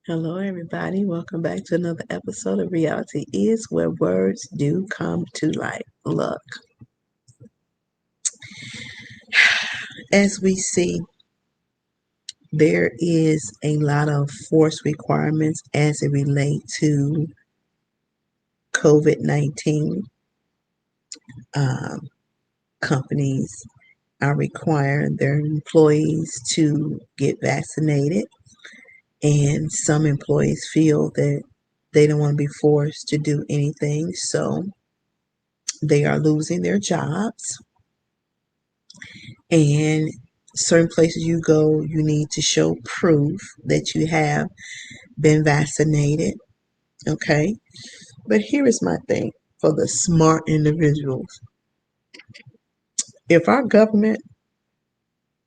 Hello, everybody. Welcome back to another episode of Reality Is, where words do come to life. Look, as we see, there is a lot of force requirements as it relates to COVID-19. Um, Companies are requiring their employees to get vaccinated, and some employees feel that they don't want to be forced to do anything, so they are losing their jobs. And certain places you go, you need to show proof that you have been vaccinated. Okay. But here is my thing for the smart individuals. If our government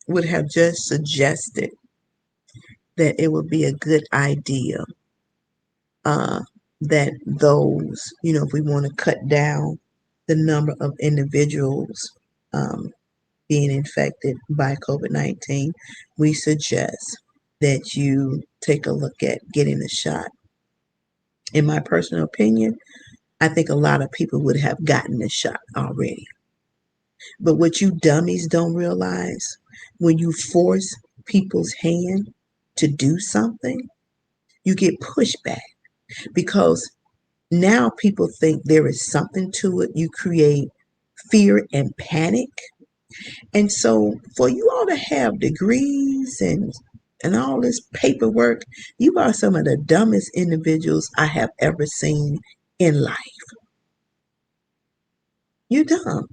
would have just suggested that it would be a good idea, uh, that those, if we want to cut down the number of individuals being infected by COVID-19, we suggest that you take a look at getting a shot. In my personal opinion, I think a lot of people would have gotten the shot already. But what you dummies don't realize, when you force people's hand to do something, you get pushback because now people think there is something to it. You create fear and panic. And so for you all to have degrees and all this paperwork, you are some of the dumbest individuals I have ever seen in life. You're dumb.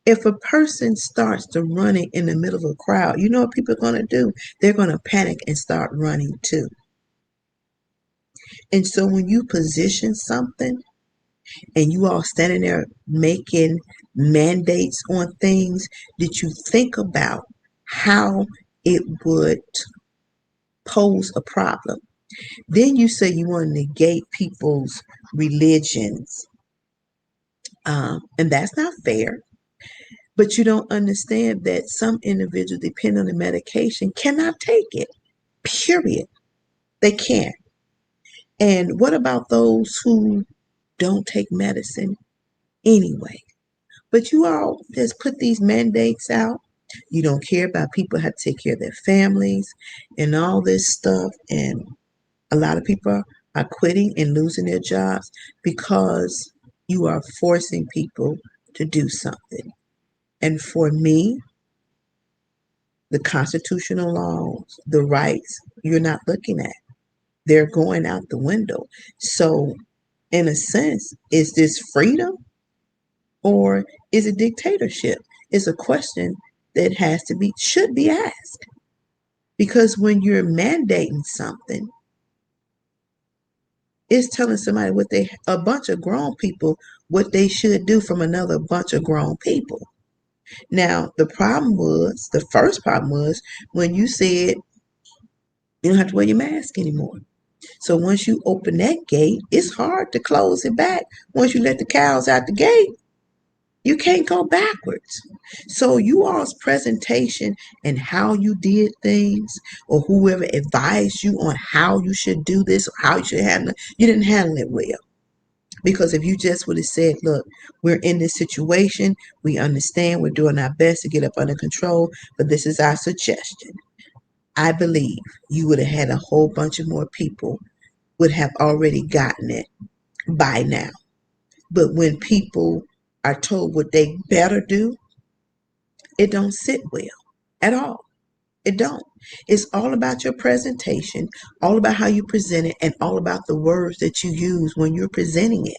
If a person starts to running in the middle of a crowd, you know what people are going to do? They're going to panic and start running too. And so when you position something and you all standing there making mandates on things, did you think about how it would pose a problem? Then you say you want to negate people's religions, and that's not fair. But you don't understand that some individuals, depending on the medication, cannot take it. Period. They can't. And what about those who don't take medicine anyway? But you all just put these mandates out. You don't care about people have to take care of their families and all this stuff. And a lot of people are quitting and losing their jobs because you are forcing people to do something. And for me, the constitutional laws, the rights, you're not looking at. They're going out the window. So, in a sense, is this freedom or is it dictatorship? It's a question that should be asked. Because when you're mandating something, it's telling somebody a bunch of grown people, what they should do from another bunch of grown people. Now, the first problem was when you said you don't have to wear your mask anymore. So once you open that gate, it's hard to close it back. Once you let the cows out the gate, you can't go backwards. So you all's presentation and how you did things, or whoever advised you on how you should do this or how you should handle it, you didn't handle it well. Because if you just would have said, look, we're in this situation, we understand, we're doing our best to get up under control, but this is our suggestion. I believe you would have had a whole bunch of more people would have already gotten it by now. But when people are told what they better do, it don't sit well at all. It don't. It's all about your presentation, all about how you present it, and all about the words that you use when you're presenting it.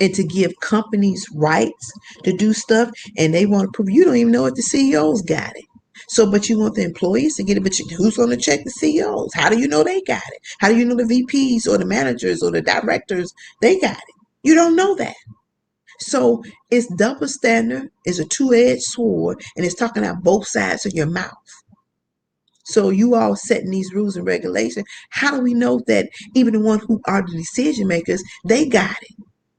And to give companies rights to do stuff, and they want to prove you don't even know if the CEOs got it. So, but you want the employees to get it, but who's going to check the CEOs? How do you know they got it? How do you know the VPs or the managers or the directors, they got it? You don't know that. So it's double standard, it's a two-edged sword, and it's talking out both sides of your mouth. So you all setting these rules and regulations. How do we know that even the ones who are the decision makers, they got it?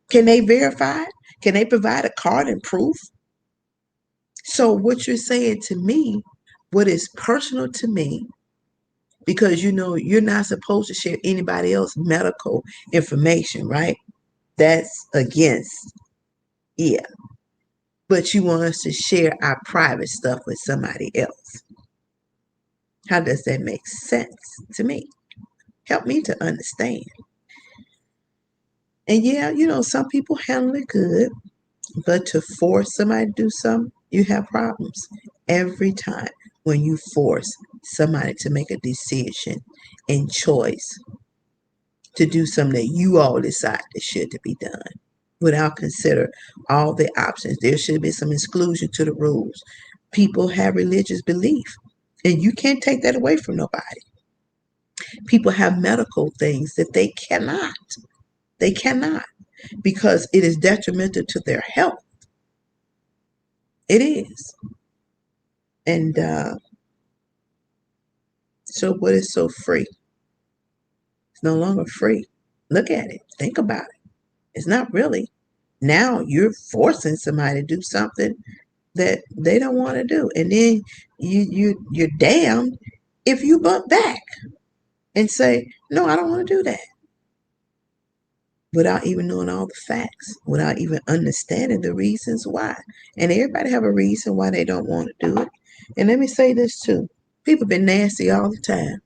Can they verify it? Can they provide a card and proof? So what you're saying to me, what is personal to me, because you know you're not supposed to share anybody else's medical information, right? That's against, yeah. But you want us to share our private stuff with somebody else. How does that make sense to me? Help me to understand. And yeah, you know, some people handle it good, but to force somebody to do something, you have problems every time when you force somebody to make a decision and choice to do something that you all decide that should to be done without consider all the options. There should be some exclusion to the rules. People have religious belief, and you can't take that away from nobody. People have medical things that they cannot. They cannot because it is detrimental to their health. It is. And so what is so free? It's no longer free. Look at it. Think about it. It's not really. Now you're forcing somebody to do something that they don't want to do. And then you're damned if you butt back and say, no, I don't want to do that. Without even knowing all the facts, without even understanding the reasons why. And everybody have a reason why they don't want to do it. And let me say this too. People been nasty all the time.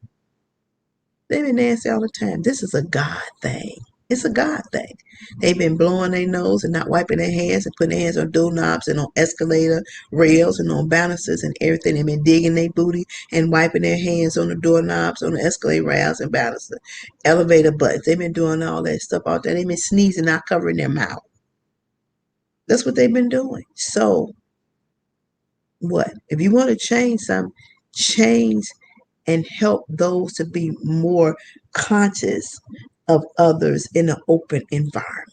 They've been nasty all the time. This is a God thing. It's a God thing. They've been blowing their nose and not wiping their hands and putting their hands on doorknobs and on escalator rails and on banisters and everything. They've been digging their booty and wiping their hands on the doorknobs, on the escalator rails and banisters, elevator buttons. They've been doing all that stuff out there. They've been sneezing, not covering their mouth. That's what they've been doing. So what? If you want to change something, change and help those to be more conscious of others in an open environment.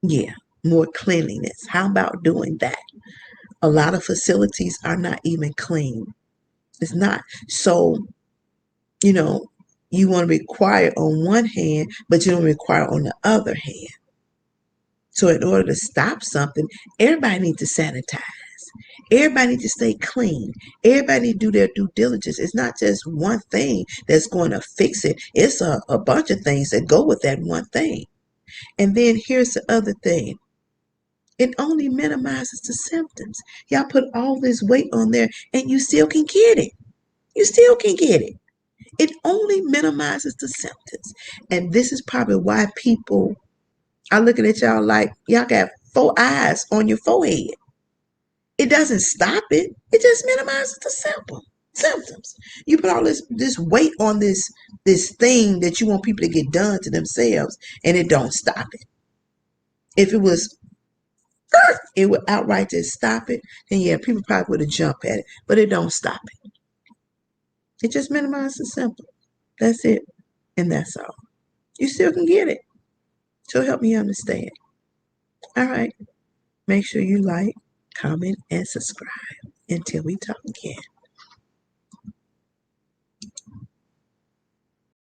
Yeah, more cleanliness. How about doing that? A lot of facilities are not even clean. It's not. So, you know, you want to require on one hand, but you don't require on the other hand. So in order to stop something, everybody needs to sanitize. Everybody needs to stay clean. Everybody needs to do their due diligence. It's not just one thing that's going to fix it. It's a bunch of things that go with that one thing. And then here's the other thing. It only minimizes the symptoms. Y'all put all this weight on there and you still can get it. You still can get it. It only minimizes the symptoms. And this is probably why people are looking at y'all like y'all got 4 eyes on your forehead. It doesn't stop it. It just minimizes the symptoms. You put all this weight on this thing that you want people to get done to themselves, and it don't stop it. If it was, it would outright just stop it. Then yeah, people probably would have jumped at it, but it don't stop it. It just minimizes the symptom. That's it, and that's all. You still can get it. So help me understand. All right. Make sure you like, comment, and subscribe. Until we talk again.